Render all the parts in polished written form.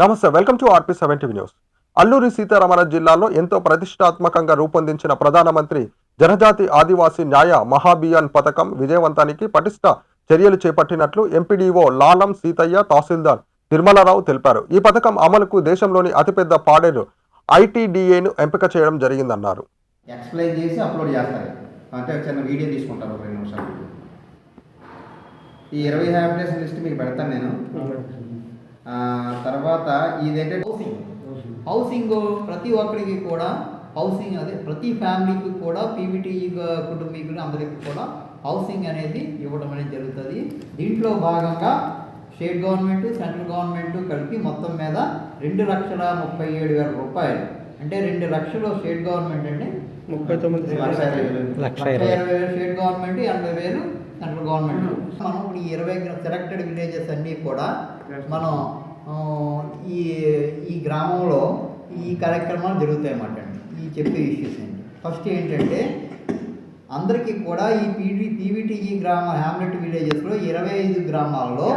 నమస్తే, welcome to RP 70 news. Alluri Sitaramaraju జిల్లాలో ఎంతో ప్రతిష్టాత్మకంగా రూపొందించిన ప్రధానమంత్రి జనజాతి ఆదివాసీ న్యాయ మహాభియాన్ పథకం విజయవంతానికి పటిష్ట చర్యలు చేపట్టినట్లు ఎంపీడీఓ లాలం సీతయ్య, తహసీల్దార్ తిరుమలరావు తెలిపారు. ఈ పథకం అమలుకు దేశంలోని అతిపెద్ద పాడేరు ఐటీడీఏను ఎంపిక చేయడం జరిగిందన్నారు. ఎక్స్ప్లెయిన్ చేసి అప్లోడ్ చేస్తారు, అంటే చిన్న వీడియో తీసుకుంటారు 2 నిమిషాలు. ఈ 20 హ్యాబిటేషన్ లిస్ట్ మీకు పెడతాను నేను. తర్వాత ఇదేంటంటే హౌసింగ్ ప్రతి ఒక్కరికి కూడా హౌసింగ్, అదే ప్రతి ఫ్యామిలీకి కూడా పీవీటీ కుటుంబీకులు అందరికీ కూడా హౌసింగ్ అనేది ఇవ్వడం అనేది జరుగుతుంది. దీంట్లో భాగంగా స్టేట్ గవర్నమెంట్, సెంట్రల్ గవర్నమెంట్ కలిపి మొత్తం మీద 2,37,000 రూపాయలు, అంటే 2 లక్షలు స్టేట్ గవర్నమెంట్ అండి, 39,20,000 స్టేట్ గవర్నమెంట్, 80,000 సెంట్రల్ గవర్నమెంట్. మనం ఇప్పుడు ఈ 20 సెలెక్టెడ్ విలేజెస్ అన్నీ కూడా మనం ఈ గ్రామంలో ఈ కార్యక్రమాలు జరుగుతాయి అన్నమాట అండి. ఈ చెప్పే ఇష్యూస్ అండి. ఫస్ట్ ఏంటంటే అందరికీ కూడా ఈ పీవీటీజీ గ్రామ హ్యామ్లెట్ విలేజెస్లో 25 గ్రామాల్లో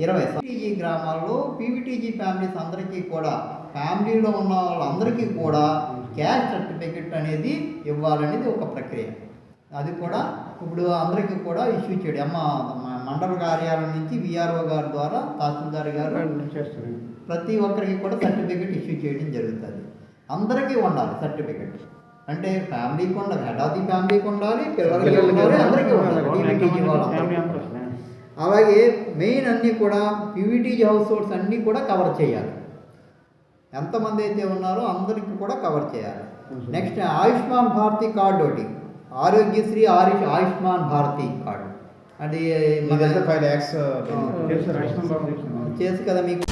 20 గ్రామాల్లో పీవీటీజీ ఫ్యామిలీస్ అందరికీ కూడా, ఫ్యామిలీలో ఉన్న వాళ్ళందరికీ కూడా క్యాస్ట్ సర్టిఫికెట్ అనేది ఇవ్వాలనేది ఒక ప్రక్రియ. అది కూడా ఇప్పుడు అందరికీ కూడా ఇష్యూ చేయడం మండల కార్యాలయం నుంచి విఆర్ఓ గారి ద్వారా తహసీల్దార్ గారు చేస్తారు. ప్రతి ఒక్కరికి కూడా సర్టిఫికెట్ ఇష్యూ చేయడం జరుగుతుంది. అందరికీ ఉండాలి సర్టిఫికెట్, అంటే ఫ్యామిలీకి ఉండాలి, హెడ్ ఆఫ్ ది ఫ్యామిలీకి ఉండాలి, పిల్లలకి ఉండాలి, అందరికీ ఉండాలి. అలాగే మెయిన్ అన్నీ కూడా పీవీటీజీ హౌస్ హోల్డ్స్ అన్నీ కూడా కవర్ చేయాలి. ఎంతమంది అయితే ఉన్నారో అందరికీ కూడా కవర్ చేయాలి. నెక్స్ట్ ఆయుష్మాన్ భారతి కార్డు ఒకటి, ఆరోగ్యశ్రీ ఆయుష్మాన్ భారతి కార్డు, అది 5 lakhs చేసి కదా మీకు.